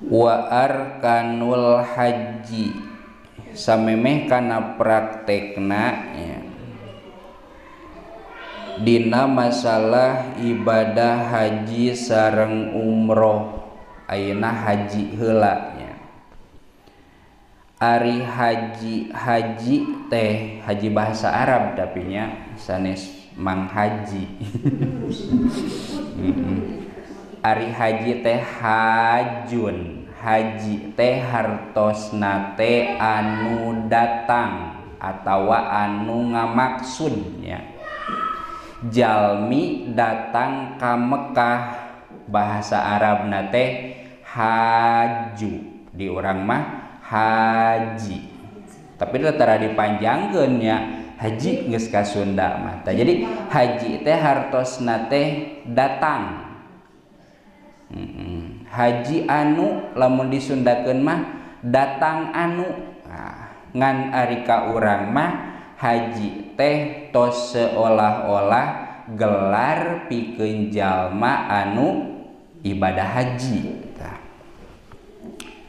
wa arkanul haji samemeh kana praktekna ya. Dina masalah ibadah haji sareng umroh ayeuna haji heula nya. Ari haji teh haji bahasa Arab tapi nya sanes mang haji. Ari haji teh hajun, haji teh hartosna teh anu datang atawa anu ngamaksudnya. Jalmi datang ka Mekah bahasa Arabna teh haju, di urang mah haji. Tapi tara dipanjangkeun nya haji geus ka Sunda mah. Jadi haji teh hartosna teh datang. Haji anu lamun disundakeun mah datang anu. Nah, ngan ari ka urang mah haji teh tos seolah-olah gelar pikeun jalma anu ibadah haji.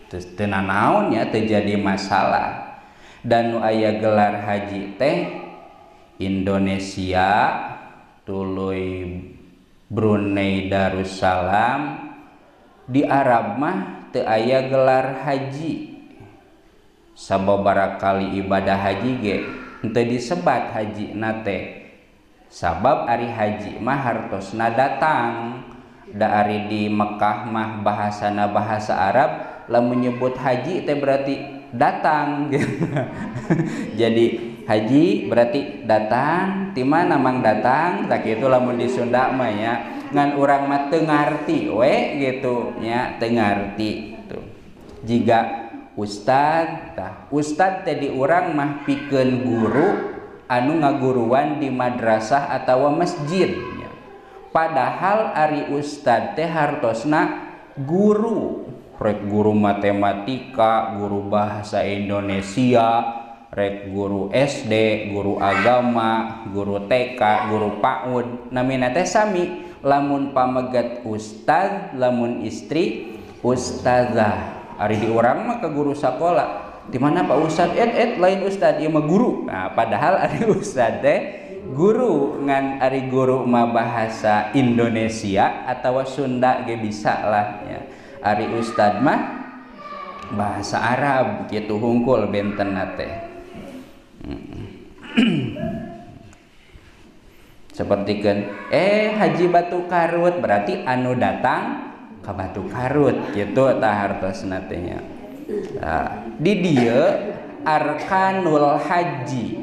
Terus teu nanaon nya teu jadi masalah. Dan nu aya gelar haji teh Indonesia, tuluy Brunei Darussalam, di Arab mah teu aya gelar haji. Sababaraha kali ibadah haji ge henteu disebat haji nate. Sabab ari haji mah hartosna datang. Da ari di Mekah mah bahasana bahasa Arab, lamun nyebut haji teh berarti datang gitu. Jadi haji berarti datang, ti mana mang datang, tak kitu lamun di Sunda mah ya. Ngan urang mah teu ngarti we gitu nya, teu ngarti tuh. Jiga ustad, tah ustad teh di urang mah pikeun guru anu ngaguruan di madrasah atawa masjid ya. Padahal ari ustad teh hartosna guru, rek guru matematika, guru bahasa Indonesia, rek guru SD, guru agama, guru TK, guru PAUD, namina teh sami. Lamun pamegat ustad, lamun istri ustazah. Ari di urang mah ke guru sakola. Di mana Pak Ustad? Lain ustad ieu mah guru. Nah, padahal ari ustad teh guru, ngan ari guru mah bahasa Indonesia atawa Sunda ge bisa lah ya. Ari ustad mah bahasa Arab kitu hungkul bentenna teh. Sapertikeun haji Batu Karut berarti anu datang ka Batu Karut kitu tah hartosna teh nya. Di dieu arkanul haji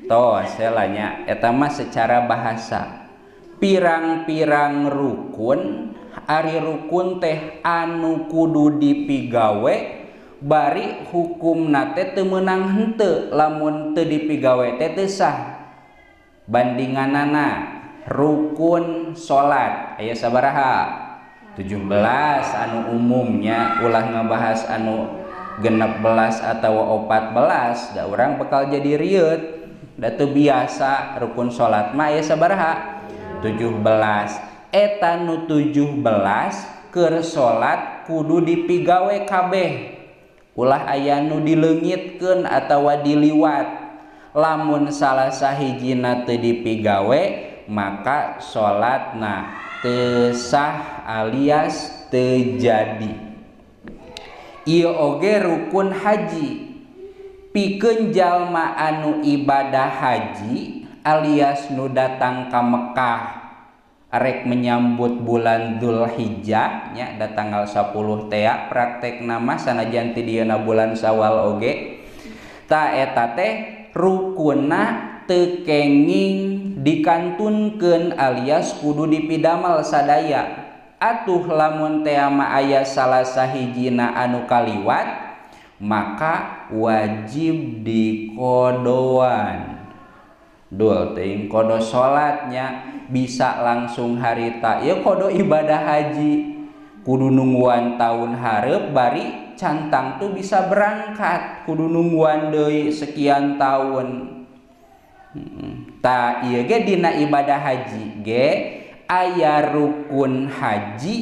tos selanya eta mah secara bahasa pirang-pirang rukun. Ari rukun teh anu kudu dipigawe bari hukumna teh teu meunang henteu lamun teu dipigawe teh teu sah. Bandinganana rukun salat aya sabaraha? 17 anu umumnya, ulah ngabahas anu 16 atawa 14 da urang bakal jadi rieut. Da teu biasa rukun salat mah aya sabaraha? 17. Eta nu 17 keur salat kudu dipigawe kabeh. Ulah aya nu dileungitkeun atawa diliwat. Lamun salah sahijina teu dipigawe maka salatna teu sah alias teu jadi. Ieu oge rukun haji. Pikeun jalma anu ibadah haji alias nu datang ka Mekah arek menyambut bulan Dzulhijjah nya da tanggal 10 teh praktekna mah sanajan ti dieuna bulan Syawal oge. Ta eta teh rukunna teu kenging dikantunkeun alias kudu dipidamel sadaya. Atuh lamun teh mah aya salah sahijina anu kaliwat maka wajib dikodoan. Dul teuing kodo salatnya bisa langsung harita. Ieu kodo ibadah haji kudu nungguan tahun hareup bari cantang tuh bisa berangkat, kudu nungguan deui sekian tahun. Ta ieu ge dina ibadah haji ge aya rukun haji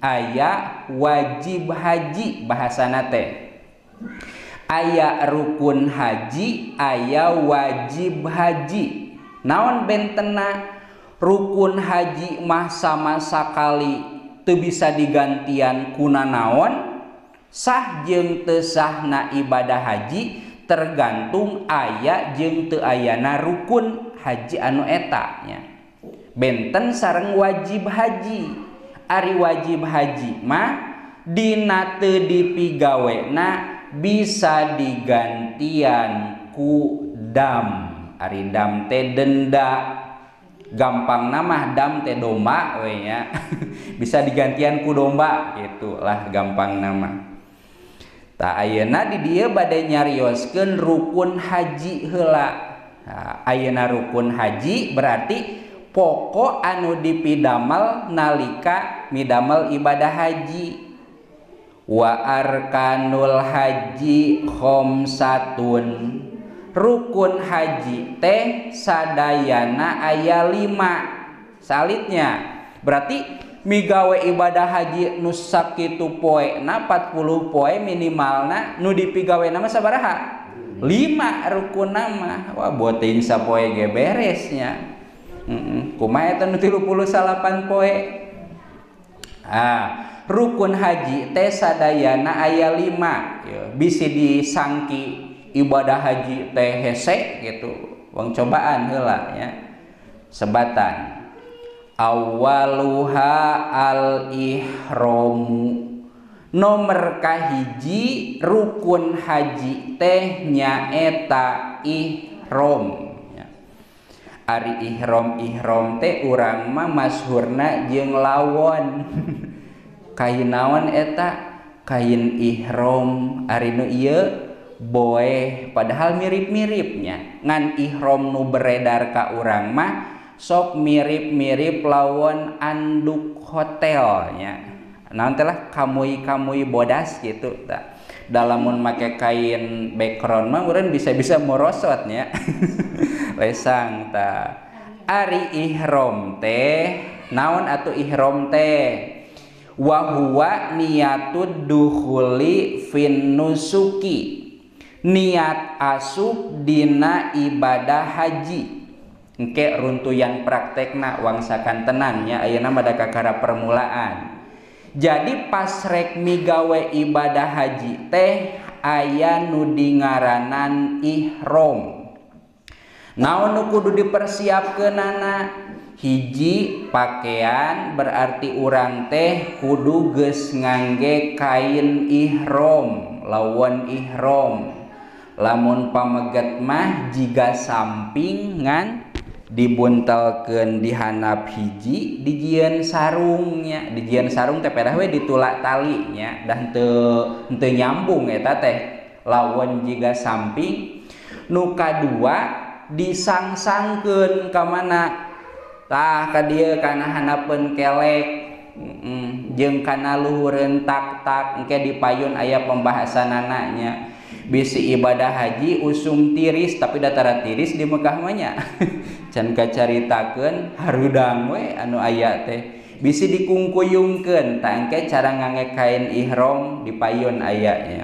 aya wajib haji bahasana teh. Aya rukun haji, aya wajib haji. Naon bentena? Rukun haji mah sama sakali teu bisa digantian kuna naon, sah jeung teu sahna ibadah haji tergantung aya jeung teu ayana rukun haji anu eta nya. Benten sareng wajib haji. Ari wajib haji mah dina teu dipigawena bisa digantian ku dam. Ari dam teh denda, gampang nama dam teh domba we nya. Bisa digantian ku domba gitulah gampang nama. Ta ayeuna di dieu bade nyarioskeun rukun haji heula. Ayeuna rukun haji berarti pokok anu dipidamel nalika midamel ibadah haji. Wa arkanul haji khamsatun. Rukun haji teh sadayana aya 5. Salitnya berarti migawe ibadah haji nu sakitu poena 40 poe minimalna nu dipigawena mah sabaraha? 5 rukun nama. Wah beuting sapoe ge beresnya. Kumaha eta nu 38 poe? Rukun haji teh sadayana aya 5. Bisi disangki ibadah haji teh hese gitu. Wong cobaan heula nya. Sebatan awaluha al-ihramu. Nomor kahiji rukun haji teh nyaeta ihram. Ari ihram teh urang mah masyhurna jeung lawon. Kain naon eta? Kain ihram. Ari nu ieu boeh padahal mirip-miripnya. Ngan ihram nu beredar ka urang mah sok mirip-mirip lawon anduk hotelnya. Naon teh lah kamui-kamui bodas gitu tah. Dalamun make kain background mah urang bisa-bisa morosotnya. Lesang ta. Ari ihram teh naon atuh ihram teh? Wa huwa niyatud dukhuli fin nusuki. Niat asup dina ibadah haji. Engke runtuyan praktekna wangsakan tenannya ayeuna mah da kakara permulaan. Jadi pas rek migawe ibadah haji teh aya nu dingaranan ihram. Naon nu kudu dipersiapkeunana? Hiji pakaian berarti urang teh kudu geus ngangge kain ihram, lawon ihram. Lamun pameget mah jiga sampingan dibuntelkeun di handap hiji dijieun sarungnya. Dijieun sarung teh pedah we ditulak tali nya dah teu nyambung eta teh lawon jiga samping. Nu kadua disangsangkeun ka mana? Tah ka dieu kana hanapeun kelek jeung kana luhureun tak-tak engke dipayun aya pembahasanana nya. Bisi ibadah haji usum tiris tapi datara tiris di Mekah mah nya. Can kacaritakeun harudang we anu aya teh. Bisi dikungkuyungkeun tah engke cara ngangge kain ihram dipayun aya nya.